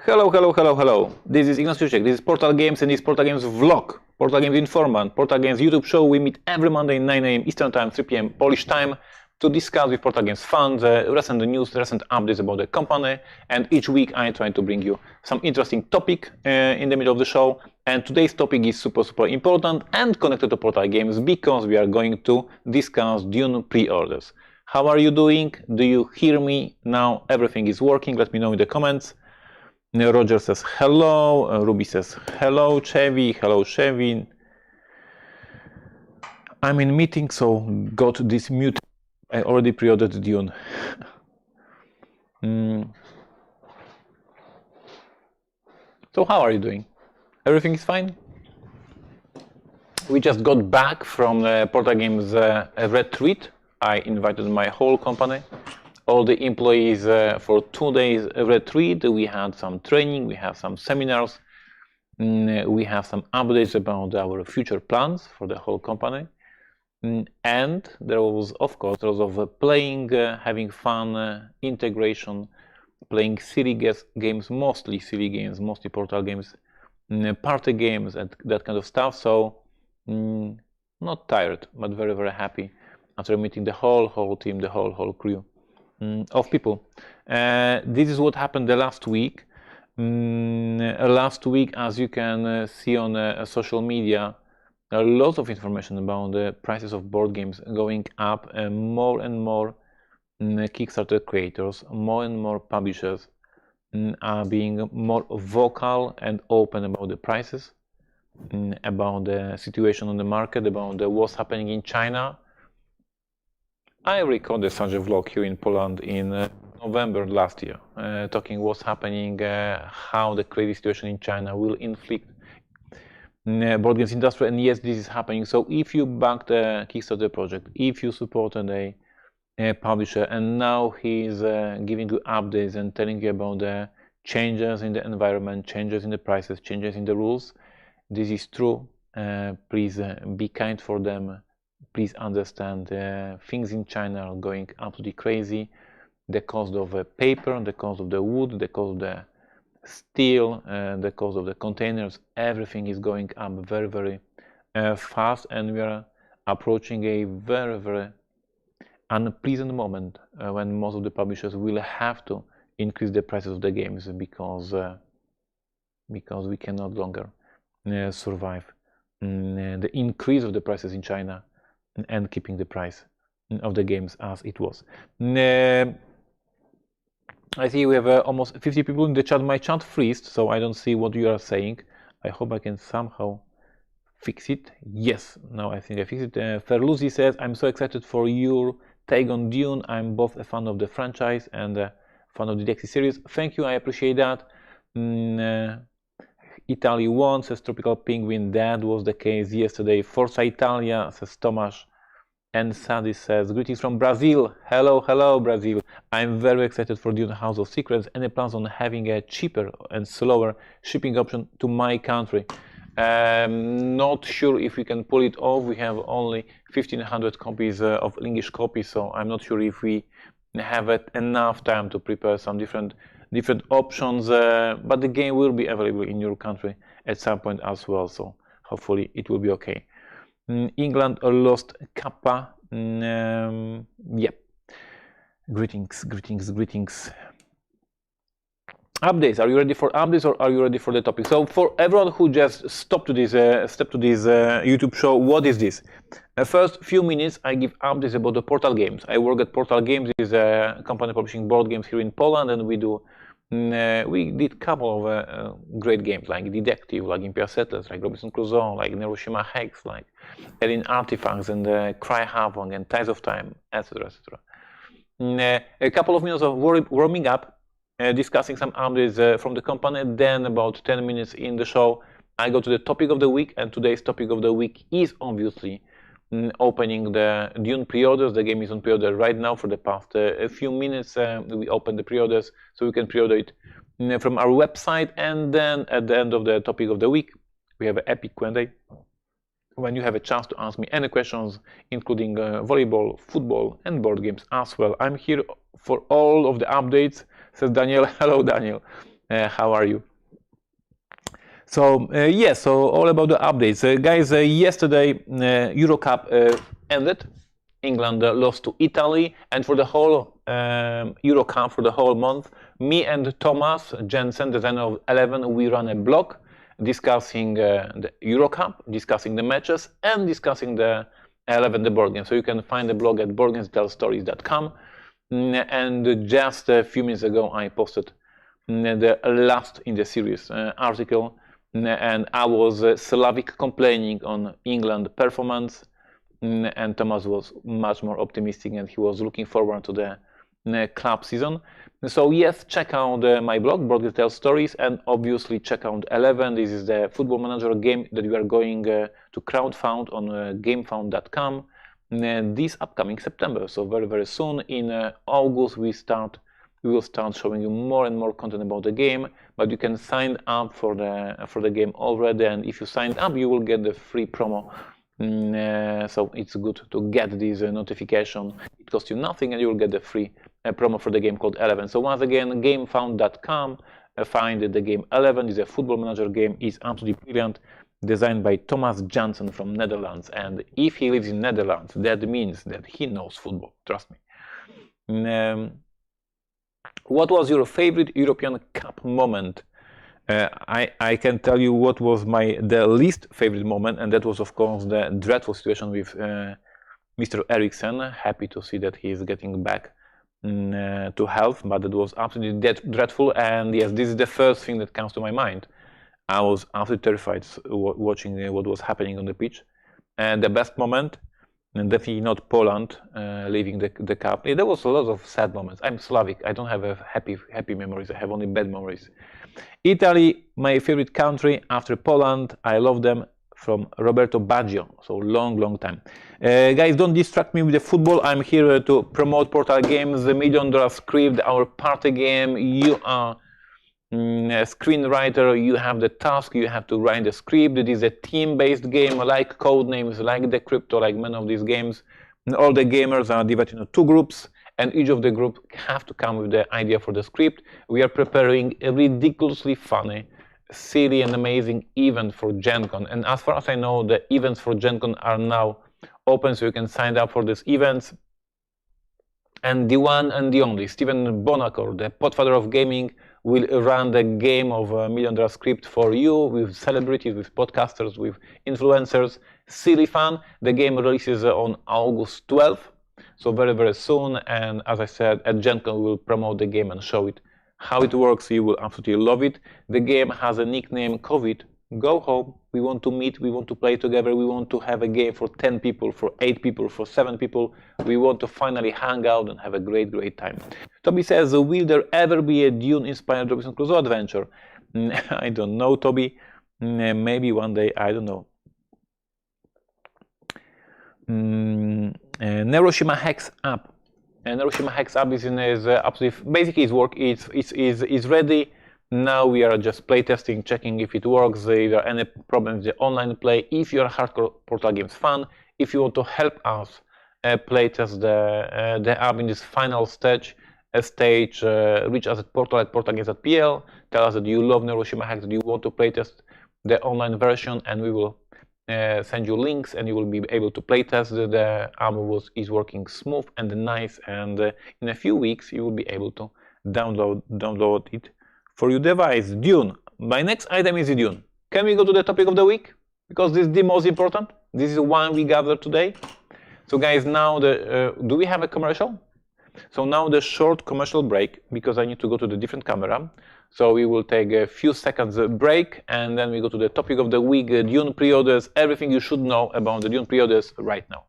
Hello, hello, hello, hello. This is Ignacy, this is Portal Games and this is Portal Games vlog. Portal Games Informant, Portal Games YouTube show. We meet every Monday 9 a.m. Eastern Time, 3 p.m. Polish time to discuss with Portal Games fans, recent news, recent updates about the company. And each week I try to bring you some interesting topic in the middle of the show. And today's topic is super important and connected to Portal Games because we are going to discuss Dune pre-orders. How are you doing? Do you hear me now? Everything is working. Let me know in the comments. Roger says hello, Ruby says hello, Chevy, hello Chevy. I'm in meeting, so got this mute. I already pre-ordered Dune. So how are you doing? Everything is fine? We just got back from Portal Games retreat. I invited my whole company. All the employees for 2 days retreat. We had some training, we have some seminars, we have some updates about our future plans for the whole company. And there was, of course, lots of playing, having fun, integration, playing silly games, mostly silly games, mostly Portal games, party games, and that kind of stuff. So, not tired, but very happy after meeting the whole team, the whole crew of people. This is what happened the last week. Last week, as you can see on social media, lots of information about the prices of board games going up. More and more Kickstarter creators, more and more publishers are being more vocal and open about the prices, about the situation on the market, about what's happening in China. I recorded such a vlog here in Poland in November last year, talking what's happening, how the crazy situation in China will inflict board games industry, and yes, this is happening. So if you backed a Kickstarter project, if you supported a publisher, and now he's giving you updates and telling you about the changes in the environment, changes in the prices, changes in the rules, this is true. Please be kind for them. Please understand things in China are going absolutely crazy. The cost of paper, the cost of the wood, the cost of the steel, the cost of the containers, everything is going up very fast, and we are approaching a very unpleasant moment when most of the publishers will have to increase the prices of the games because we can no longer survive the increase of the prices in China and keeping the price of the games as it was. I see we have almost 50 people in the chat. My chat freezed, so I don't see what you are saying. I hope I can somehow fix it. Yes, now I think I fixed it. Ferluzzi says, I'm so excited for your take on Dune. I'm both a fan of the franchise and a fan of the DXC series. Thank you, I appreciate that. Italy won, says Tropical Penguin. That was the case yesterday. Forza Italia, says Tomasz. And Sadie says, greetings from Brazil. Hello Brazil. I'm very excited for Dune House of Secrets. Any plans on having a cheaper and slower shipping option to my country? Not sure if we can pull it off. We have only 1,500 copies of English copies, so I'm not sure if we have enough time to prepare some different options, but the game will be available in your country at some point as well, so hopefully it will be okay. England lost Kappa. Yep. Greetings. Updates. Are you ready for updates or are you ready for the topic? So for everyone who just stepped to this YouTube show, what is this? First few minutes I give updates about the Portal Games. I work at Portal Games. Is a company publishing board games here in Poland, and we did a couple of great games like Detective, like Imperial Settlers, like Robinson Crusoe, like Hiroshima Hex, like Alien Artifacts, and Cry Havoc, and Ties of Time, etc. A couple of minutes of warming up, discussing some updates from the company. Then about 10 minutes in the show, I go to the topic of the week, and today's topic of the week is obviously opening the Dune pre-orders. The game is on pre-order right now. For the past a few minutes, we opened the pre-orders, so you can pre-order it from our website. And then at the end of the topic of the week, we have an epic Q&A when you have a chance to ask me any questions, including volleyball, football, and board games as well. I'm here for all of the updates, says Daniel. Hello, Daniel. How are you? So yeah, so all about the updates, guys. Yesterday, Euro Cup ended. England lost to Italy, and for the whole Euro Cup, for the whole month, me and Thomas Jensen, designer of 11, we run a blog discussing the Euro Cup, discussing the matches, and discussing the 11, the board game. So you can find the blog at boardgamestellstories.com. And just a few minutes ago, I posted the last in the series article, and I was Slavic complaining on England performance, and Thomas was much more optimistic, and he was looking forward to the club season. So yes, check out my blog, Board Game Stories, and obviously check out 11. This is the Football Manager game that we are going to crowdfund on gamefound.com this upcoming September. So very, very soon in August we will start showing you more and more content about the game, but you can sign up for the game already, and if you sign up you will get the free promo. So it's good to get this notification. It costs you nothing and you will get the free promo for the game called 11. So once again, gamefound.com, find the game 11. It's a football manager game. It's absolutely brilliant, designed by Thomas Jansen from Netherlands, and if he lives in Netherlands, that means that he knows football, trust me. What was your favorite European Cup moment? I can tell you what was the least favorite moment, and that was of course the dreadful situation with Mr. Eriksen. Happy to see that he is getting back to health, but it was absolutely dreadful. And yes, this is the first thing that comes to my mind. I was absolutely terrified watching what was happening on the pitch. And the best moment, and definitely not Poland leaving the cup. There was a lot of sad moments. I'm Slavic. I don't have happy memories. I have only bad memories. Italy, my favorite country after Poland. I love them, from Roberto Baggio. So long time. Guys, don't distract me with the football. I'm here to promote Portal Games, the $1 Million Script, our party game. You are a screenwriter, you have the task, you have to write the script. It is a team-based game, like Codenames, like the Crypto, like many of these games. And all the gamers are divided into 2 groups, and each of the groups have to come with the idea for the script. We are preparing a ridiculously funny, silly and amazing event for Gen Con. And as far as I know, the events for Gen Con are now open, so you can sign up for these events. And the one and the only, Stephen Bonacor, the podfather of gaming, will run the game of $1 Million Script for you, with celebrities, with podcasters, with influencers. Silly fun. The game releases on August 12th, so very soon. And as I said, at Gen Con we will promote the game and show it how it works. You will absolutely love it. The game has a nickname, COVID. Go home. We want to meet, we want to play together, we want to have a game for 10 people, for 8 people, for 7 people. We want to finally hang out and have a great time. Toby says, will there ever be a Dune-inspired Robinson Crusoe adventure? I don't know, Toby. Maybe one day, I don't know. Neuroshima Hex app. Neuroshima Hex app is absolutely, basically its work is ready. Now we are just playtesting, checking if it works, if there are any problems with the online play. If you're a hardcore Portal Games fan, if you want to help us playtest the app in this final stage, reach us at portalgames.pl, tell us that you love Neuroshima Hex, that you want to playtest the online version, and we will send you links, and you will be able to playtest. The app is working smooth and nice, and in a few weeks you will be able to download it for your device. Dune. My next item is Dune. Can we go to the topic of the week? Because this is the most important. This is why we gathered today. So guys, now do we have a commercial? So now the short commercial break, because I need to go to the different camera. So we will take a few seconds break, and then we go to the topic of the week, Dune pre-orders, everything you should know about the Dune pre-orders right now.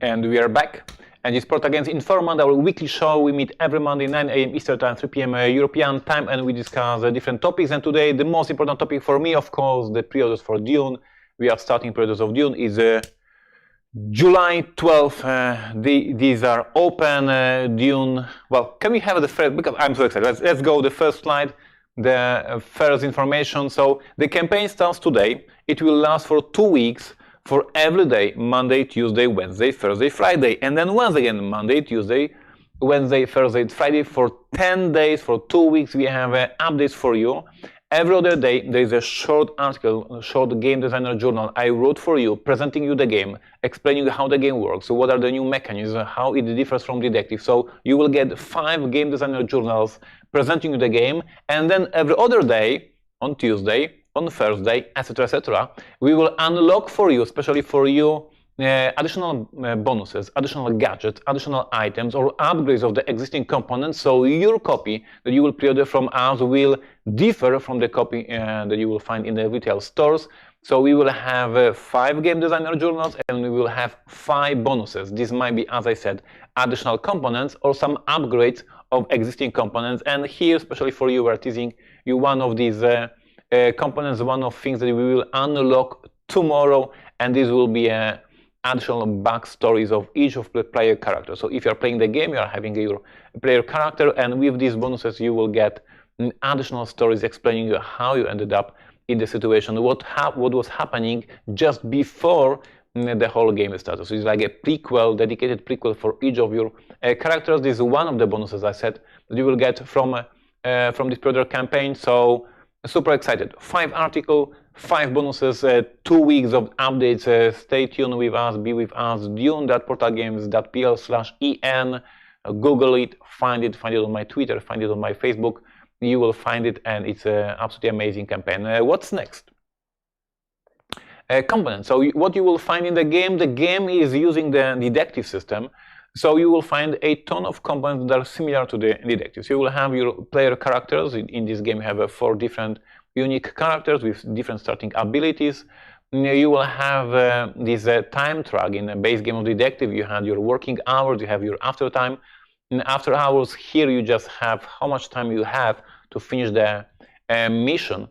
And we are back. And it's Portal Games Informant, our weekly show. We meet every Monday, 9 a.m. Eastern Time, 3 p.m. European Time, and we discuss different topics. And today, the most important topic for me, of course, the pre-orders for Dune. We are starting pre-orders of Dune. Is July 12th. These are open. Dune. Well, can we have the first? Because I'm so excited. Let's go. The first slide. The first information. So the campaign starts today. It will last for 2 weeks. For every day, Monday, Tuesday, Wednesday, Thursday, Friday, and then once again, Monday, Tuesday, Wednesday, Thursday, Friday, for 10 days, for 2 weeks, we have updates for you. Every other day, there is a short article, a short game designer journal I wrote for you, presenting you the game, explaining how the game works, so what are the new mechanisms, how it differs from Detective. So you will get 5 game designer journals presenting you the game, and then every other day, on Tuesday, on Thursday, etc., we will unlock for you, especially for you, additional bonuses, additional gadgets, additional items, or upgrades of the existing components. So your copy that you will pre-order from us will differ from the copy that you will find in the retail stores. So we will have 5 game designer journals, and we will have 5 bonuses. This might be, as I said, additional components or some upgrades of existing components. And here, especially for you, we're teasing you one of these components, one of things that we will unlock tomorrow, and this will be additional backstories of each of the player characters. So if you're playing the game, you are having your player character, and with these bonuses you will get additional stories explaining you how you ended up in the situation, what was happening just before the whole game started. So it's like a prequel, dedicated prequel for each of your characters. This is one of the bonuses I said that you will get from this pre-order campaign. So super excited. 5 articles, 5 bonuses, 2 weeks of updates. Stay tuned with us, be with us. Dune.portalgames.pl/en. Google it, find it on my Twitter, find it on my Facebook. You will find it, and it's an absolutely amazing campaign. What's next? Components. So what you will find in the game is using the Detective system. So you will find a ton of components that are similar to the Detective. So you will have your player characters. In this game, you have 4 different unique characters with different starting abilities. You will have this time track. In the base game of Detective, you had your working hours, you have your after time. In after hours, here you just have how much time you have to finish the mission.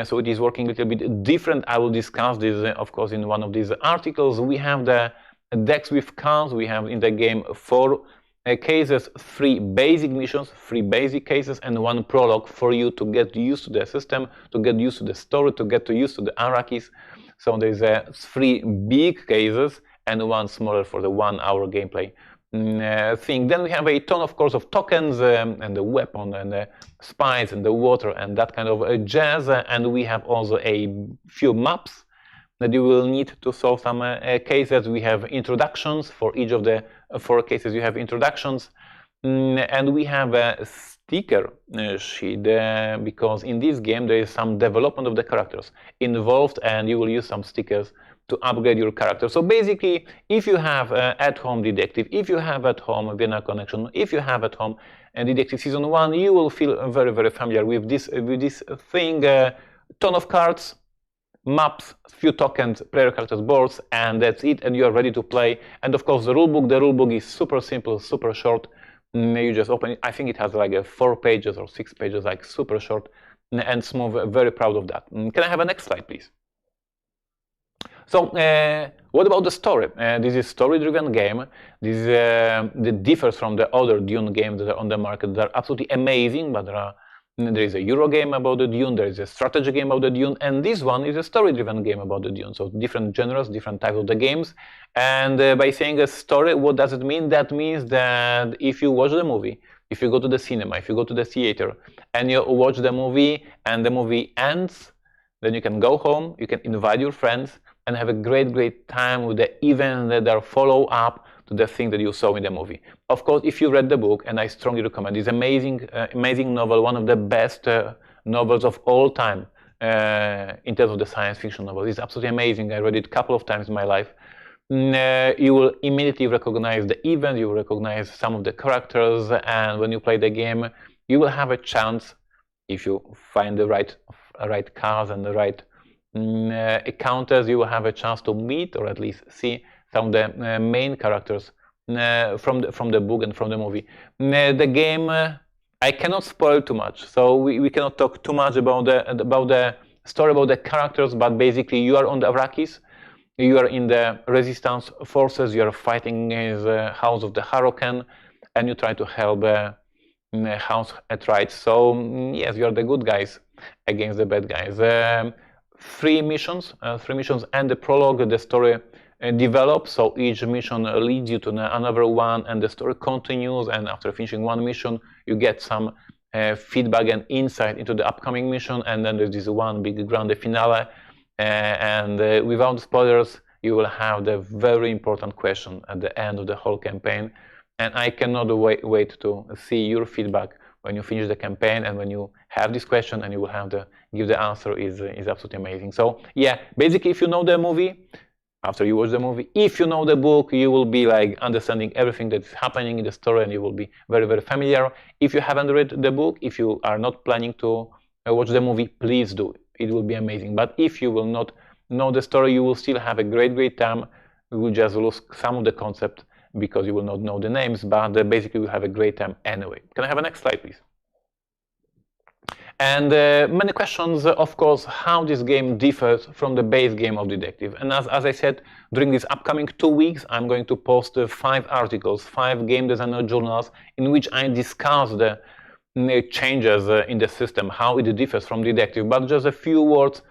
So it is working a little bit different. I will discuss this, of course, in one of these articles. We have the decks with cards. We have in the game 4 cases, 3 basic missions, 3 basic cases, and 1 prologue for you to get used to the system, to get used to the story, to get used to the Arrakis. So there's 3 big cases and 1 smaller for the 1-hour gameplay thing. Then we have a ton, of course, of tokens and the weapon and the spice and the water and that kind of jazz. And we have also a few maps that you will need to solve some cases. We have introductions for each of the 4 cases. You have introductions, and we have a sticker sheet because in this game there is some development of the characters involved, and you will use some stickers to upgrade your character. So basically, if you have at home Detective, if you have at home Vienna Connection, if you have at home Detective Season 1, you will feel very, very familiar with this thing. Ton of cards, maps, few tokens, player characters, boards, and that's it, and you are ready to play. And of course, the rulebook is super simple, super short. You just open it. I think it has like 4 pages or 6 pages, like super short and smooth. Very proud of that. Can I have a next slide, please? So, what about the story? This is a story-driven game. This that differs from the other Dune games that are on the market. They're absolutely amazing, but there is a Euro game about the Dune, there is a strategy game about the Dune, and this one is a story-driven game about the Dune. So different genres, different types of the games. And by saying a story, what does it mean? That means that if you watch the movie, if you go to the cinema, if you go to the theater, and you watch the movie, and the movie ends, then you can go home, you can invite your friends, and have a great time with the events that are follow up to the thing that you saw in the movie. Of course, if you read the book, and I strongly recommend, it's amazing novel, one of the best novels of all time in terms of the science fiction novel. It's absolutely amazing. I read it a couple of times in my life. You will immediately recognize the event, you will recognize some of the characters, and when you play the game, you will have a chance, if you find the right cards and the right encounters, you will have a chance to meet or at least see some of the main characters from the book and from the movie. The game, I cannot spoil too much, so we cannot talk too much about the story, about the characters, but basically you are on the Arrakis, you are in the resistance forces, you are fighting against the House of the Harkonnen, and you try to help House Atreides. So yes, you are the good guys against the bad guys. 3 missions and the prologue. The story develops, so each mission leads you to another one, and the story continues. And after finishing one mission, you get some feedback and insight into the upcoming mission, and then there's this one big grande finale. Without spoilers, you will have the very important question at the end of the whole campaign. And I cannot wait to see your feedback when you finish the campaign, and when you have this question and you will have to give the answer is absolutely amazing. So yeah, basically, if you know the movie, after you watch the movie, if you know the book, you will be like understanding everything that's happening in the story, and you will be very, very familiar. If you haven't read the book, if you are not planning to watch the movie, please do. It will be amazing. But if you will not know the story, you will still have a great time. You will just lose some of the concept because you will not know the names, but basically you will have a great time anyway. Can I have a next slide, please? And many questions, of course, how this game differs from the base game of Detective. And as I said, during these upcoming 2 weeks, I'm going to post 5 articles, 5 game designer journals, in which I discuss the changes in the system, how it differs from Detective. But just a few words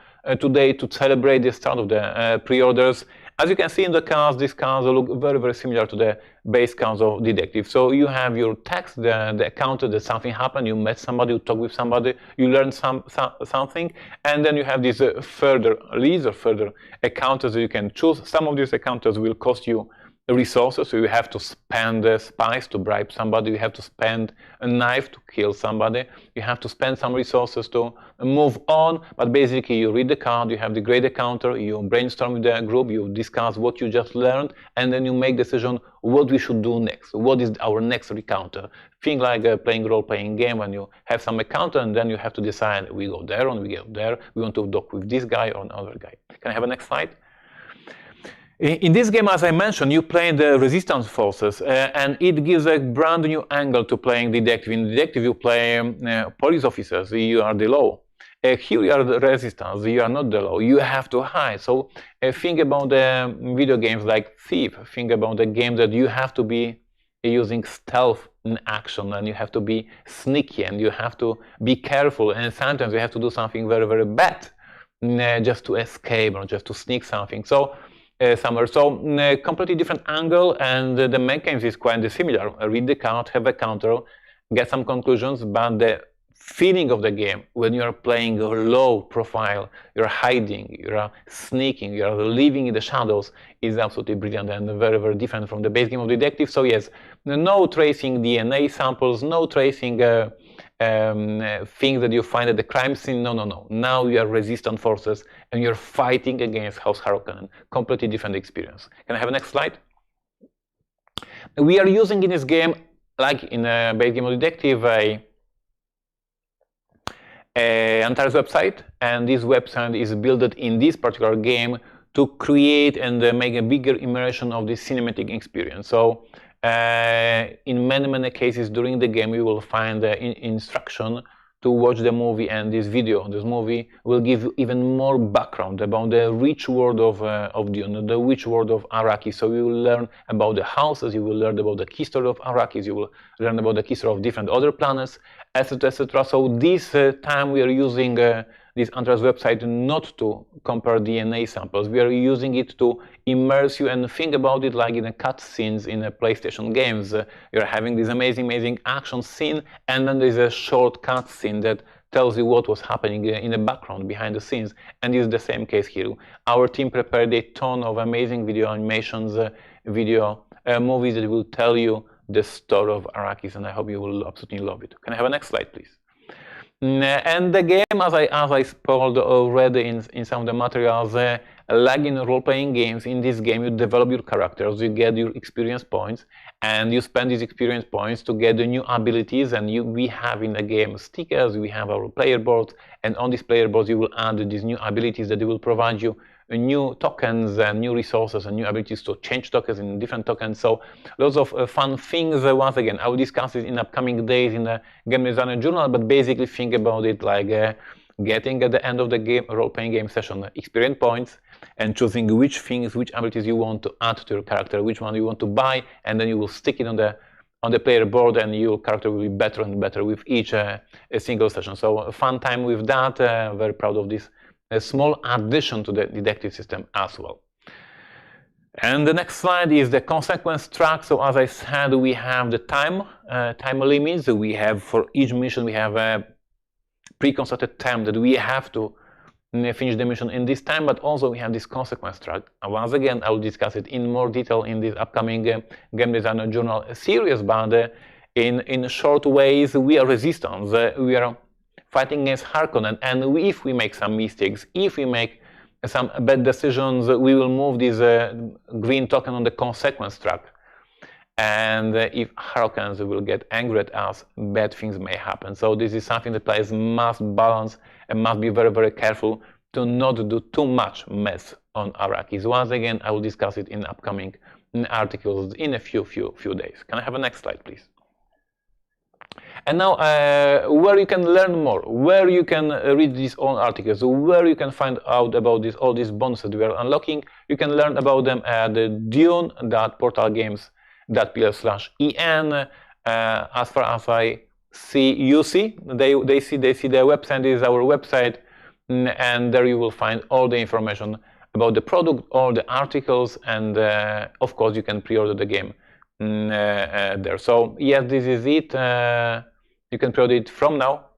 today to celebrate the start of the pre-orders. As you can see in the cards, these cards look very, very similar to the base cards of Detective. So you have your text, the encounter that something happened, you met somebody, you talk with somebody, you learn something, and then you have these further leads or further encounters that you can choose. Some of these encounters will cost you resources, so you have to spend spice to bribe somebody, you have to spend a knife to kill somebody, you have to spend some resources to move on, but basically you read the card, you have the great encounter, you brainstorm with the group, you discuss what you just learned, and then you make decision what we should do next, what is our next encounter. Think like playing role-playing game when you have some encounter, and then you have to decide, we go there or we go there, we want to talk with this guy or another guy. Can I have a next slide? In this game, as I mentioned, you play the resistance forces, and it gives a brand new angle to playing Detective. In Detective, you play police officers, you are the law. Here you are the resistance, you are not the law, you have to hide. So think about the video games like Thief, think about the game that you have to be using stealth in action, and you have to be sneaky, and you have to be careful, and sometimes you have to do something very, very bad just to escape or just to sneak something. So somewhere. So completely different angle, and the mechanism is quite similar. Read the card, have a counter, get some conclusions, but the feeling of the game when you are playing a low profile, you're hiding, you're sneaking, you're living in the shadows is absolutely brilliant and very, very different from the base game of Detective. So yes, no tracing DNA samples, no tracing things that you find at the crime scene. No. Now you are resistant forces and you're fighting against House Harkonnen. Completely different experience. Can I have a next slide? We are using in this game, like in a base game of Detective, Antares website, and this website is built in this particular game to create and make a bigger immersion of the cinematic experience. So in many cases during the game you will find the instruction to watch the movie, and this movie will give you even more background about the rich world of Dune, the rich world of Arrakis. So you will learn about the houses, you will learn about the history of Arrakis, you will learn about the history of different other planets, etc., etc. So this time we are using this Antares website not to compare DNA samples. We are using it to immerse you and think about it like in a cutscenes in a PlayStation games. You're having this amazing action scene, and then there's a short cutscene that tells you what was happening in the background behind the scenes. And it's the same case here. Our team prepared a ton of amazing video animations, movies that will tell you the story of Arrakis, and I hope you will absolutely love it. Can I have a next slide, please? And the game, as I spoiled already in some of the materials, like in role-playing games, in this game you develop your characters, you get your experience points, and you spend these experience points to get the new abilities. And we have in the game stickers, we have our player boards, and on these player boards you will add these new abilities that will provide you new tokens and new resources and new abilities to change tokens in different tokens. So lots of fun things. Once again, I will discuss it in upcoming days in the Game Designer Journal, but basically think about it like getting at the end of the game, role-playing game session, experience points, and choosing which things, which abilities you want to add to your character, which one you want to buy, and then you will stick it on the player board, and your character will be better and better with each a single session. So a fun time with that. Very proud of this small addition to the detective system as well. And the next slide is the consequence track. So as I said, we have the time limits. We have for each mission, we have a pre-constructed time that we have to finish the mission in this time, but also we have this consequence track. Once again, I will discuss it in more detail in this upcoming Game Designer Journal series, but in short ways, we are resistance. We are fighting against Harkonnen, and if we make some mistakes, if we make some bad decisions, we will move this green token on the consequence track. And if Harkonnens will get angry at us, bad things may happen. So this is something that players must balance and must be very, very careful to not do too much mess on Arrakis. Once again, I will discuss it in upcoming articles in a few days. Can I have a next slide, please? And now, where you can learn more, where you can read these own articles, where you can find out about all these bonuses we are unlocking, you can learn about them at dune.portalgames.pl/en. As far as I see, they see the website. This is our website, and there you will find all the information about the product, all the articles, and of course you can pre-order the game there. So yes, this is it. You can pre-order it from now.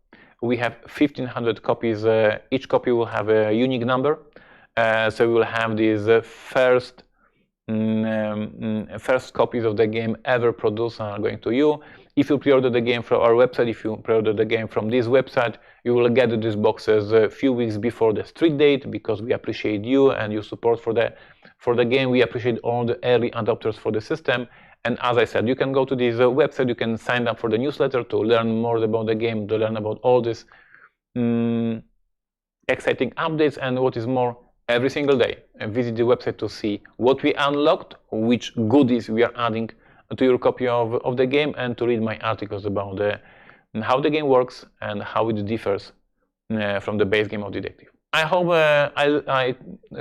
We have 1,500 copies. Each copy will have a unique number. So we will have these first copies of the game ever produced are going to you. If you pre-order the game from our website, if you pre-order the game from this website, you will get these boxes a few weeks before the street date, because we appreciate you and your support for the game. We appreciate all the early adopters for the system. And as I said, you can go to this website, you can sign up for the newsletter to learn more about the game, to learn about all these exciting updates, and what is more, every single day visit the website to see what we unlocked, which goodies we are adding to your copy of the game, and to read my articles about how the game works and how it differs from the base game of Detective. I hope I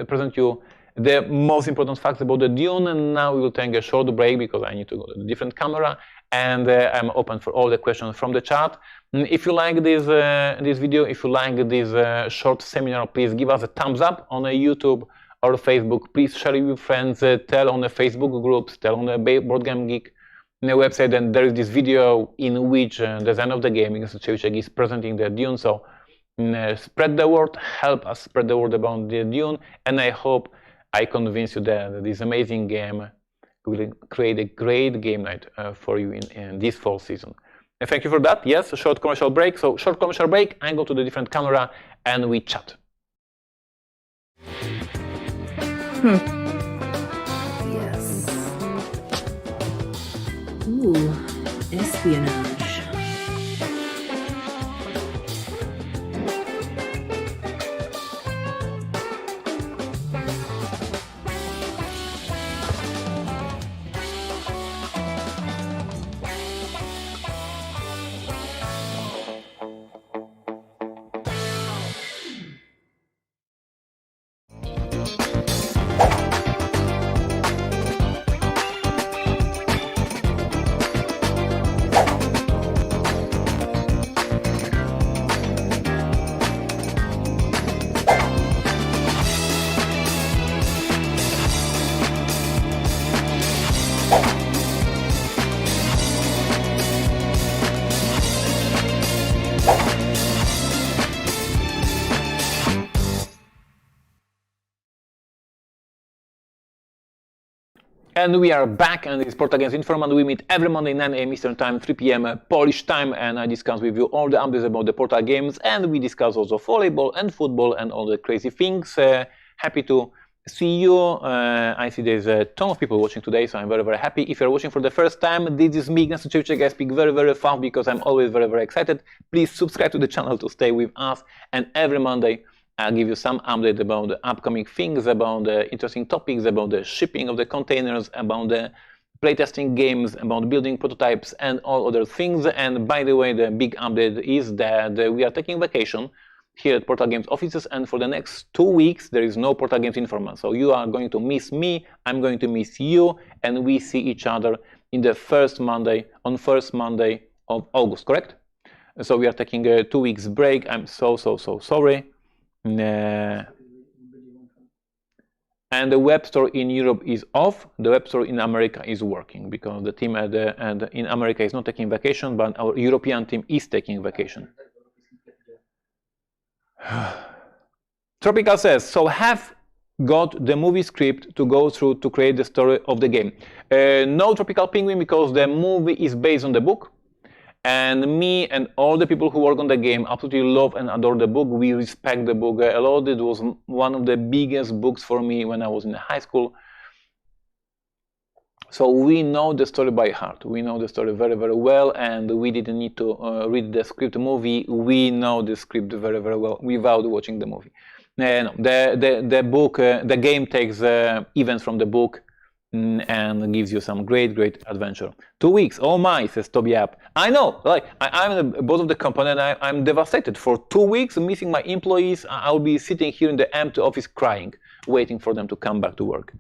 present you the most important facts about the Dune, and now we will take a short break because I need to go to a different camera, and I'm open for all the questions from the chat. If you like this video, if you like this short seminar, please give us a thumbs up on YouTube or Facebook. Please share it with friends, tell on the Facebook groups, tell on the Board Game Geek website, and there is this video in which the design of the game is presenting the Dune. So spread the word, help us spread the word about the Dune, and I hope I convince you that this amazing game will create a great game night for you in this fall season. And thank you for that. Yes, a short commercial break. So short commercial break, I go to the different camera and we chat. Yes. Ooh, espionage. And we are back, and this is Portal Games Informant. We meet every Monday 9 AM Eastern Time, 3 PM Polish time, and I discuss with you all the updates about the Portal Games, and we discuss also volleyball and football and all the crazy things. Happy to see you. I see there's a ton of people watching today, so I'm very, very happy. If you're watching for the first time, this is me, Ignacy Cewczyk. I speak very, very fast because I'm always very, very excited. Please subscribe to the channel to stay with us, and every Monday I'll give you some update about the upcoming things, about the interesting topics, about the shipping of the containers, about the playtesting games, about building prototypes, and all other things. And by the way, the big update is that we are taking vacation here at Portal Games offices, and for the next 2 weeks there is no Portal Games Informal. So you are going to miss me, I'm going to miss you, and we see each other in the first Monday of August, correct? So we are taking a 2 weeks break. I'm so sorry. And the web store in Europe is off. The web store in America is working because the team in America is not taking vacation, but our European team is taking vacation. Tropical says, so have got the movie script to go through to create the story of the game. No, Tropical Penguin, because the movie is based on the book. And me and all the people who work on the game absolutely love and adore the book. We respect the book a lot. It was one of the biggest books for me when I was in high school. So we know the story by heart. We know the story very well, and we didn't need to read the script movie. We know the script very well without watching the movie. No, the book, the game takes events from the book and gives you some great adventure. 2 weeks, oh my, says Toby App. I know, like I'm the boss of the company and I'm devastated. For 2 weeks, missing my employees, I'll be sitting here in the empty office crying, waiting for them to come back to work.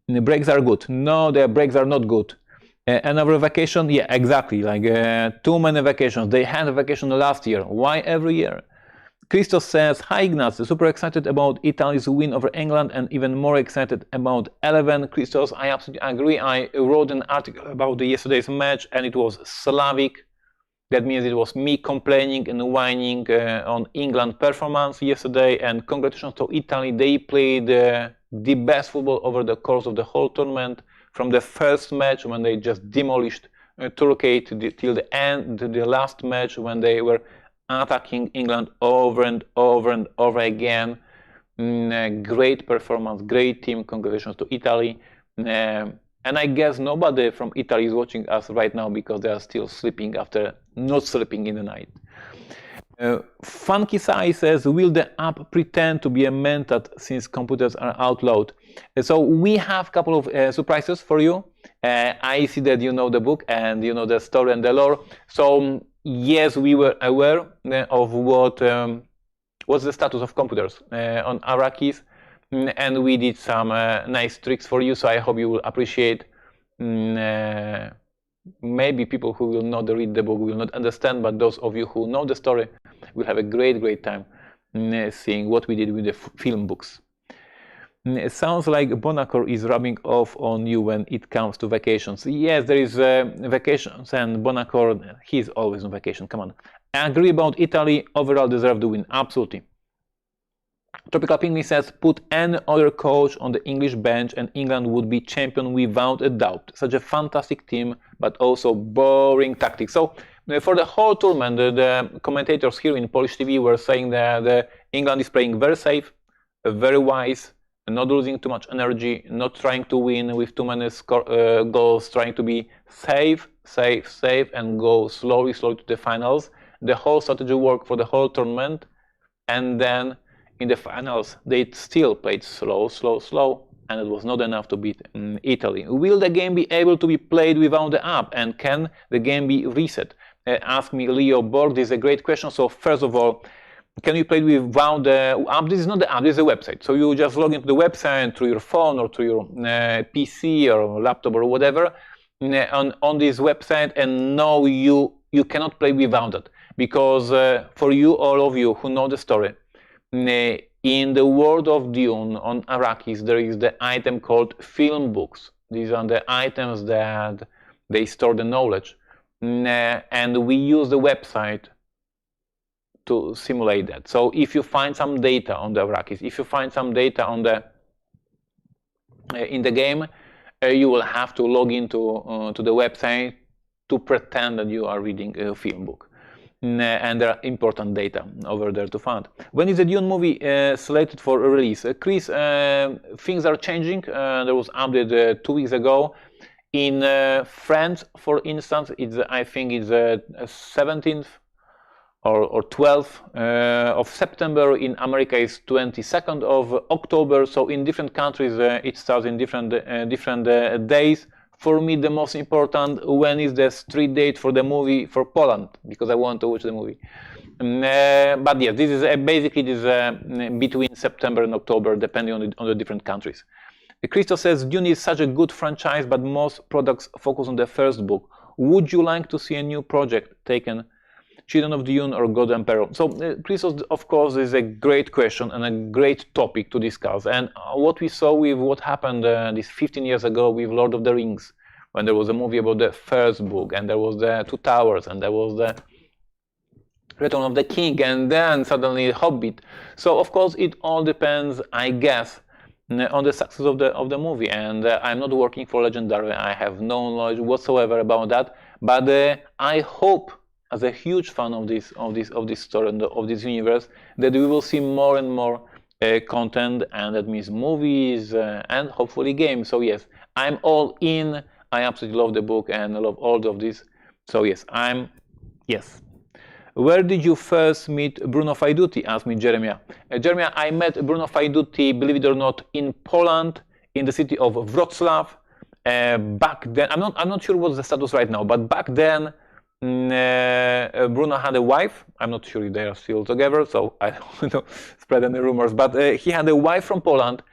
The breaks are good. No, the breaks are not good. Another vacation? Yeah, exactly. Like too many vacations. They had a vacation last year. Why every year? Christos says, hi Ignacy, super excited about Italy's win over England and even more excited about 11. Christos, I absolutely agree. I wrote an article about yesterday's match and it was Slavic. That means it was me complaining and whining on England performance yesterday, and congratulations to Italy. They played the best football over the course of the whole tournament, from the first match when they just demolished Turkey till the end, the last match when they were attacking England over and over again. Great performance, great team. Congratulations to Italy. And I guess nobody from Italy is watching us right now because they are still sleeping after not sleeping in the night. Funky Sai says, will the app pretend to be a mentat since computers are outlawed? So we have a couple of surprises for you. I see that you know the book and you know the story and the lore. So yes, we were aware of what's the status of computers on Arrakis. And we did some nice tricks for you, so I hope you will appreciate. Maybe people who will not read the book will not understand, but those of you who know the story will have a great time seeing what we did with the film books. It sounds like Bonacor is rubbing off on you when it comes to vacations. Yes, there is vacations, and Bonacor, he's always on vacation, come on. I agree about Italy, overall deserve the win, absolutely. Tropical Penguin says, put any other coach on the English bench and England would be champion without a doubt. Such a fantastic team, but also boring tactics. So for the whole tournament, the commentators here in Polish TV were saying that England is playing very safe, very wise, not losing too much energy, not trying to win with too many goals, trying to be safe, and go slowly to the finals. The whole strategy worked for the whole tournament, and then in the finals, they still played slow, and it was not enough to beat Italy. Will the game be able to be played without the app, and can the game be reset? Ask me Leo Borg. This is a great question. So first of all, can you play it without the app? This is not the app, this is a website. So you just log into the website through your phone or through your PC or laptop or whatever on this website, and no, you cannot play without it, because for you, all of you who know the story, in the world of Dune on Arrakis, there is the item called film books. These are the items that they store the knowledge, and we use the website to simulate that. So if you find some data on the Arrakis, if you find some data on the in the game, you will have to log into to the website to pretend that you are reading a film book. And there are important data over there to find. When is the Dune movie slated for release? Chris, things are changing. There was an update 2 weeks ago. In France, for instance, I think it's 17th or 12th of September. In America is 22nd of October. So in different countries it starts in different days. For me, the most important, when is the street date for the movie for Poland, because I want to watch the movie. But yes, this is basically between September and October, depending on the different countries. Christos says, Dune is such a good franchise, but most products focus on the first book. Would you like to see a new project taken, Children of Dune or God Emperor? So Christos, of course, is a great question and a great topic to discuss. And what we saw with what happened this 15 years ago with Lord of the Rings, when there was a movie about the first book, and there was the Two Towers, and there was the Return of the King, and then suddenly Hobbit. So of course it all depends, I guess, on the success of the movie. And I'm not working for Legendary. I have no knowledge whatsoever about that. But I hope, as a huge fan of this story and of this universe, that we will see more and more content, and that means movies and hopefully games. So yes, I'm all in. I absolutely love the book and I love all of this. So yes, yes. Where did you first meet Bruno Faidutti? Asked me Jeremiah. Jeremiah, I met Bruno Faidutti, believe it or not, in Poland, in the city of Wrocław. Back then, I'm not sure what's the status right now, but back then Bruno had a wife. I'm not sure if they are still together, so I don't spread any rumors. But he had a wife from Poland,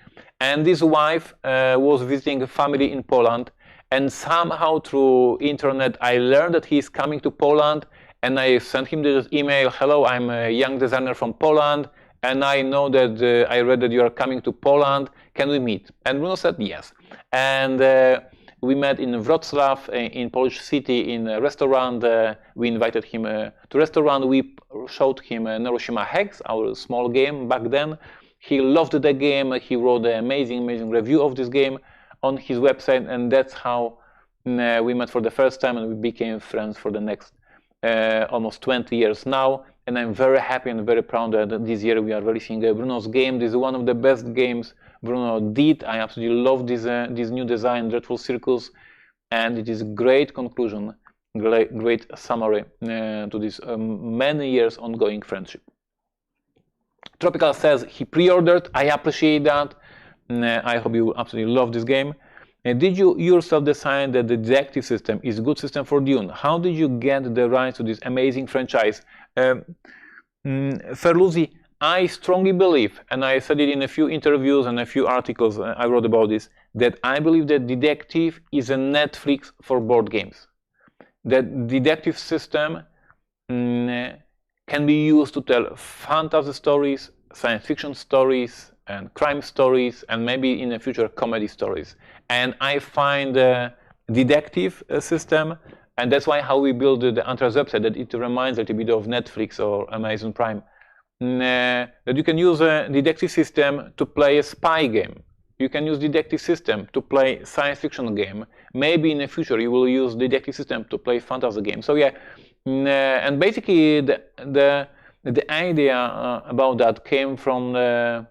and this wife was visiting a family in Poland. And somehow through internet, I learned that he's coming to Poland. And I sent him this email, hello, I'm a young designer from Poland, and I know that I read that you are coming to Poland, can we meet? And Bruno said yes. And we met in Wrocław, in Polish city, in a restaurant. We invited him to restaurant. We showed him Neuroshima Hex, our small game back then. He loved the game. He wrote an amazing review of this game on his website, and that's how we met for the first time, and we became friends for the next almost 20 years now. And I'm very happy and very proud that this year we are releasing Bruno's game. This is one of the best games Bruno did. I absolutely love this new design, Dreadful Circus, and it is a great conclusion, great summary to this many years ongoing friendship. Tropical says he pre-ordered. I appreciate that. I hope you absolutely love this game. Did you yourself decide that the detective system is a good system for Dune? How did you get the rights to this amazing franchise? Ferluzzi, I strongly believe, and I said it in a few interviews and a few articles I wrote about this, that I believe that detective is a Netflix for board games. That detective system can be used to tell fantasy stories, science fiction stories, and crime stories, and maybe in the future comedy stories. And I find the detective system, and that's why how we build the Antras website, that it reminds a little bit of Netflix or Amazon Prime. That you can use a detective system to play a spy game. You can use detective system to play science fiction game. Maybe in the future you will use detective system to play fantasy game. So yeah, and basically the idea about that came from the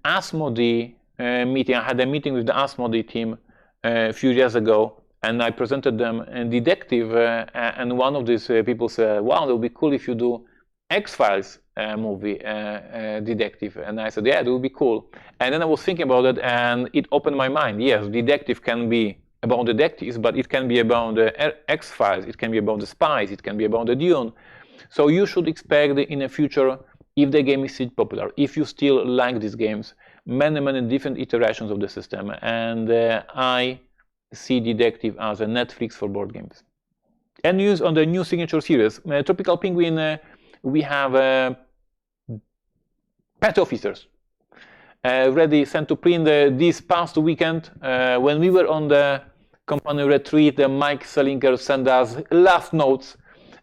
Asmodee meeting. I had a meeting with the Asmodee team a few years ago, and I presented them a detective, and one of these people said, wow, it would be cool if you do X-Files movie detective. And I said, yeah, it would be cool. And then I was thinking about it, and it opened my mind. Yes, detective can be about detectives, but it can be about the X-Files, it can be about the spies, it can be about the Dune. So you should expect in the future, if the game is still popular, if you still like these games, many different iterations of the system. And I see detective as a Netflix for board games. And news on the new signature series. Tropical Penguin, we have pet officers ready, sent to print this past weekend. When we were on the company retreat, Mike Selinker sent us last notes.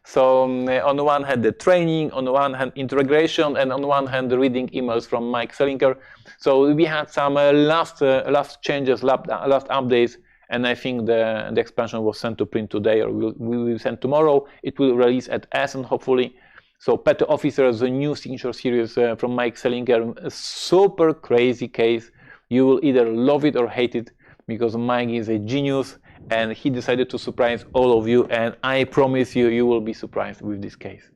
So on the one hand the training, on the one hand integration, and on the one hand the reading emails from Mike Selinker. So we had some last changes, last updates, and I think the expansion was sent to print today, or we will send tomorrow. It will release at Essen, hopefully. So Pet Officers, a new signature series from Mike Selinker, a super crazy case. You will either love it or hate it, because Mike is a genius, and he decided to surprise all of you, and I promise you, you will be surprised with this case.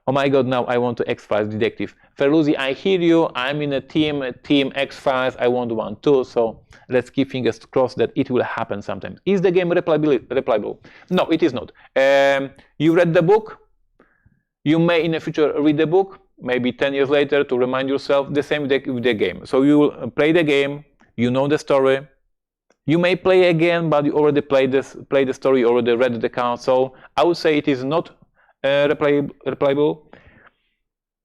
Oh my god, now I want to X-Files detective. Ferluzzi, I hear you, I'm in a team X-Files, I want one too, so let's keep fingers crossed that it will happen sometime. Is the game replayable? No, it is not. You read the book, you may in the future read the book, maybe 10 years later to remind yourself, the same with the game. So you will play the game, you know the story, you may play again, but you already played the story, you already read the account, so I would say it is not replayable.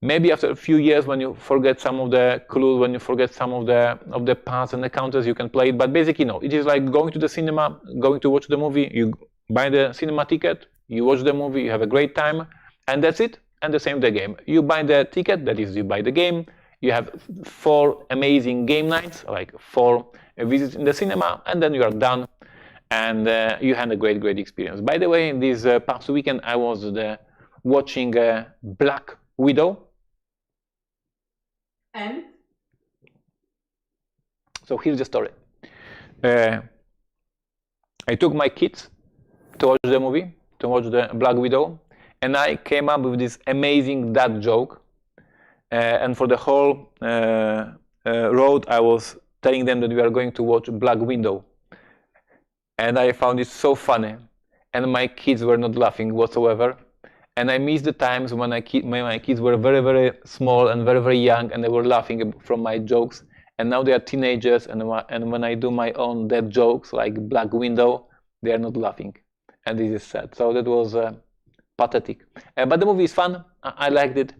Maybe after a few years, when you forget some of the clues, when you forget some of the paths and the counters, you can play it. But basically, no. It is like going to the cinema, going to watch the movie. You buy the cinema ticket, you watch the movie, you have a great time, and that's it. And the same with the game. You buy the ticket, that is, you buy the game. You have 4 amazing game nights, like 4 visits in the cinema, and then you are done. And you had a great experience. By the way, this past weekend I was watching Black Widow. And? So here's the story. I took my kids to watch the movie, to watch the Black Widow, and I came up with this amazing dad joke. And for the whole road, I was telling them that we are going to watch Black Widow. And I found it so funny, and my kids were not laughing whatsoever. And I missed the times when my kids were very small and very young, and they were laughing from my jokes. And now they are teenagers, and when I do my own dad jokes like Black Widow, they are not laughing, and this is sad. So that was pathetic. But the movie is fun. I liked it.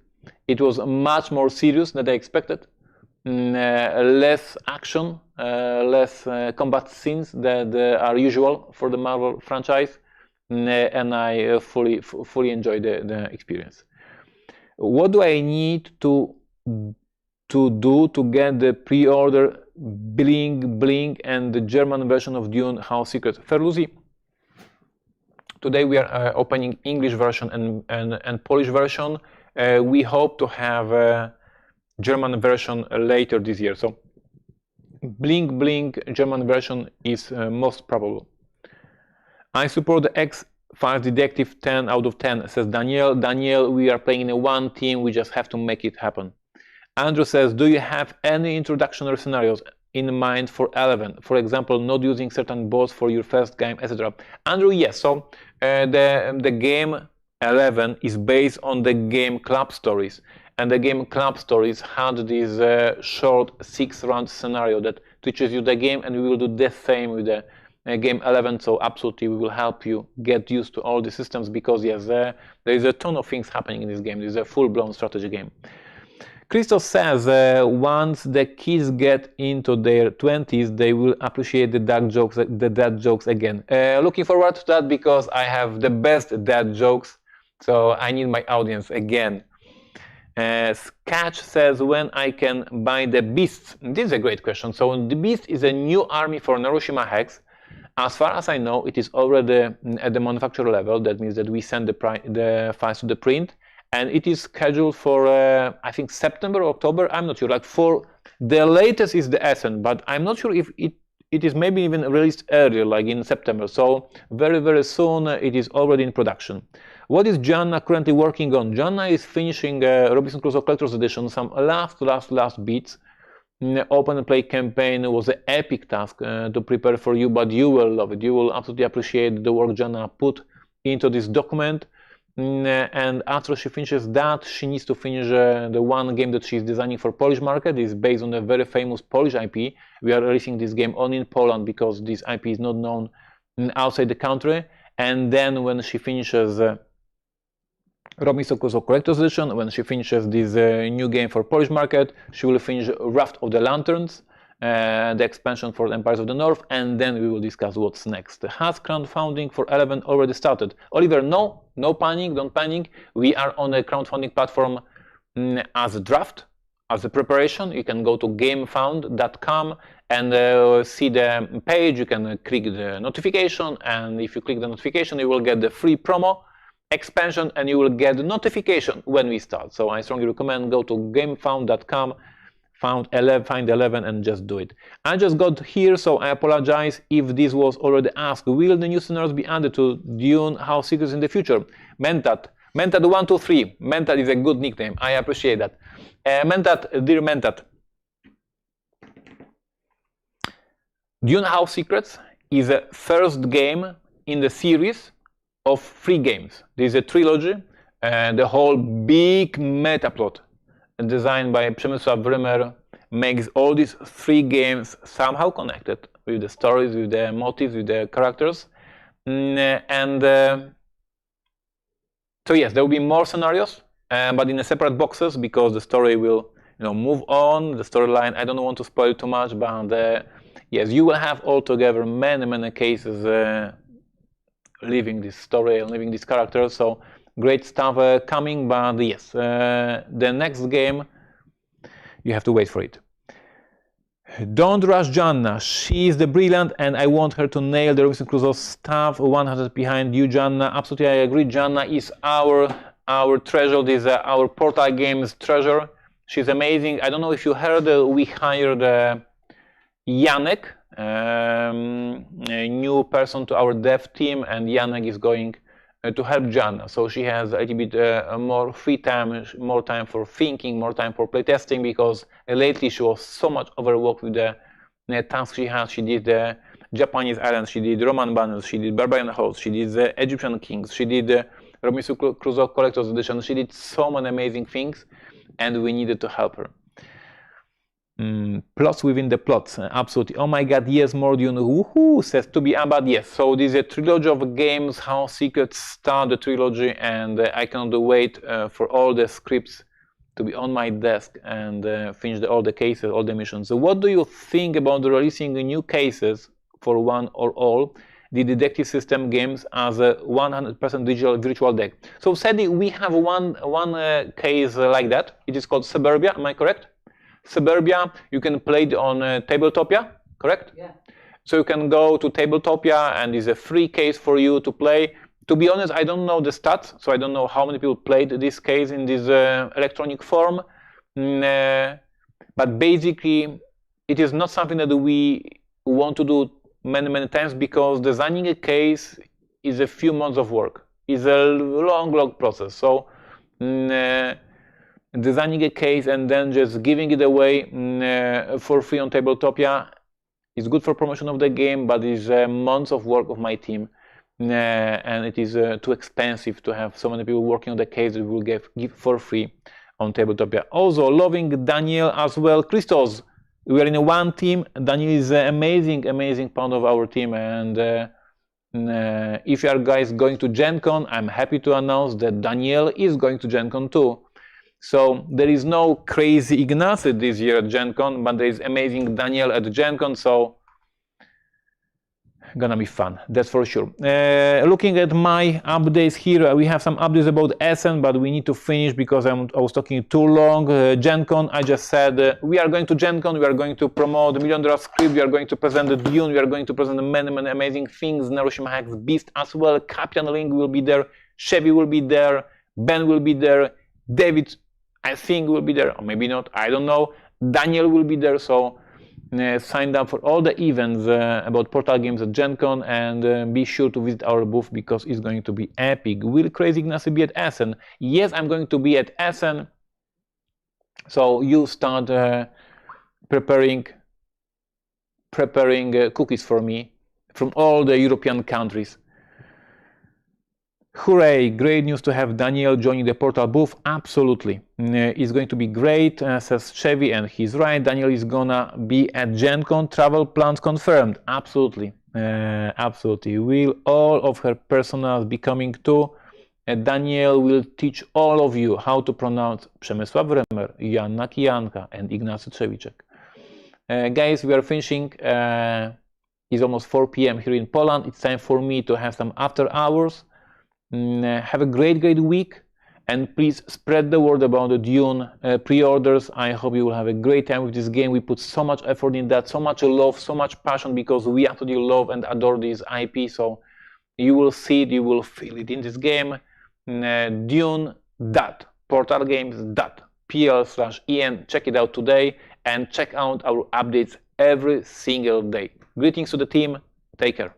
It was much more serious than I expected. Less action, less combat scenes that are usual for the Marvel franchise, and I fully enjoyed the experience. What do I need to do to get the pre-order Bling and the German version of Dune House Secrets? Ferluzzi, today we are opening English version and Polish version. We hope to have a German version later this year. So Bling German version is most probable. I support the X-Files Detective 10 out of 10, says Daniel. Daniel, we are playing in one team, we just have to make it happen. Andrew says, do you have any introductory scenarios in mind for 11? For example, not using certain boss for your first game, etc. Andrew, yes. So the game 11 is based on the game Club Stories. And the game Club Stories had this short 6-round scenario that teaches you the game, and we will do the same with the game 11. So absolutely, we will help you get used to all the systems, because yes, there is a ton of things happening in this game. This is a full-blown strategy game. Christos says, once the kids get into their 20s, they will appreciate the dad jokes again. Looking forward to that, because I have the best dad jokes, so I need my audience again. Sketch says, when I can buy the Beasts? This is a great question. So the Beast is a new army for Narushima Hex. As far as I know, it is already at the manufacturer level. That means that we send the files to the print, and it is scheduled for I think September or October. I'm not sure. Like for the latest is the Essen, but I'm not sure if it is maybe even released earlier, like in September. So very soon it is already in production. What is Gianna currently working on? Gianna is finishing Robinson Crusoe Collector's Edition, some last bits. Open and play campaign was an epic task to prepare for you, but you will love it. You will absolutely appreciate the work Gianna put into this document. And after she finishes that, she needs to finish the one game that she's designing for Polish market. It's based on a very famous Polish IP. We are releasing this game only in Poland because this IP is not known outside the country. And then when she finishes Robinson Crusoe Collector's Edition, when she finishes this new game for Polish market, she will finish Raft of the Lanterns, the expansion for the Empires of the North, and then we will discuss what's next. Has crowdfunding for 11 already started? Oliver, no panic, don't panic. We are on a crowdfunding platform as a draft, as a preparation. You can go to gamefound.com and see the page. You can click the notification, and if you click the notification, you will get the free promo expansion, and you will get the notification when we start. So I strongly recommend go to gamefound.com, find 11 and just do it. I just got here, so I apologize if this was already asked. Will the new scenarios be added to Dune House Secrets in the future? Mentat 123. Mentat is a good nickname. I appreciate that. Mentat, dear Mentat. Dune House Secrets is the first game in the series of 3 games. This is a trilogy, and the whole big meta plot designed by Przemysław Wrymer makes all these 3 games somehow connected with the stories, with the motives, with the characters. So yes, there will be more scenarios, but in a separate boxes, because the story will, move on. The storyline, I don't want to spoil too much, but yes, you will have altogether many cases living this story and living these characters. So great stuff coming, but yes, the next game, you have to wait for it. Don't rush Janna. She is the brilliant, and I want her to nail the Robinson Crusoe stuff. 100 behind you, Janna. Absolutely, I agree. Janna is our treasure. This is our Portal Games treasure. She's amazing. I don't know if you heard, we hired Janek, a new person to our dev team, and Janek is going to help Janna. So she has a little bit more free time, more time for thinking, more time for playtesting, because lately she was so much overworked with the tasks she has. She did the Japanese Islands, she did Roman Banners, she did Barbarian Hosts, she did the Egyptian Kings, she did the Robinson Crusoe Collector's Edition. She did so many amazing things, and we needed to help her. Plots within the plots, absolutely. Oh my god, yes, more Dune. Woohoo, says to be Abad. Yes, so this is a trilogy of games, House Secrets start the trilogy, and I cannot wait for all the scripts to be on my desk and finish all the cases, all the missions. So what do you think about releasing new cases for one or all the detective system games as a 100% digital virtual deck? So sadly, we have one case like that. It is called Suburbia, am I correct? Suburbia, you can play it on Tabletopia, correct? Yeah. So you can go to Tabletopia, and it's a free case for you to play. To be honest, I don't know the stats, so I don't know how many people played this case in this electronic form. But basically, it is not something that we want to do many times, because designing a case is a few months of work. It's a long process. So designing a case and then just giving it away for free on Tabletopia is good for promotion of the game, but it's months of work of my team, and it is too expensive to have so many people working on the case that we will give for free on Tabletopia. Also, loving Daniel as well. Christos, we are in one team. Daniel is an amazing part of our team, and if you are guys going to Gen Con, I'm happy to announce that Daniel is going to Gen Con too. So there is no crazy Ignacy this year at Gen Con, but there is amazing Daniel at Gen Con, so gonna be fun, that's for sure. Looking at my updates here, we have some updates about Essen, but we need to finish because I was talking too long. Gen Con, I just said we are going to Gen Con, we are going to promote the $1 Million Script, we are going to present the Dune, we are going to present many amazing things. Narushima Hex Beast as well, Captain Link will be there, Chevy will be there, Ben will be there, David I think will be there, or maybe not, I don't know. Daniel will be there, so sign up for all the events about Portal Games at Gen Con, and be sure to visit our booth because it's going to be epic. Will Crazy Ignacy be at Essen? Yes, I'm going to be at Essen, so you start preparing cookies for me from all the European countries. Hooray, great news to have Daniel joining the Portal booth. Absolutely, it's going to be great, says Chevy, and he's right. Daniel is gonna be at Gen Con. Travel plans confirmed. Absolutely, absolutely. Will all of her personals be coming too? Daniel will teach all of you how to pronounce Przemysław Wrymer, Joanna Kijanka, and Ignacy Trzewiczek. Guys, we are finishing. It's almost 4 p.m. here in Poland. It's time for me to have some after hours. Have a great week, and please spread the word about the Dune pre-orders. I hope you will have a great time with this game. We put so much effort in that, so much love, so much passion, because we absolutely love and adore this IP. So you will see it, you will feel it in this game. Dune.portalgames.pl/en. Check it out today, and check out our updates every single day. Greetings to the team. Take care.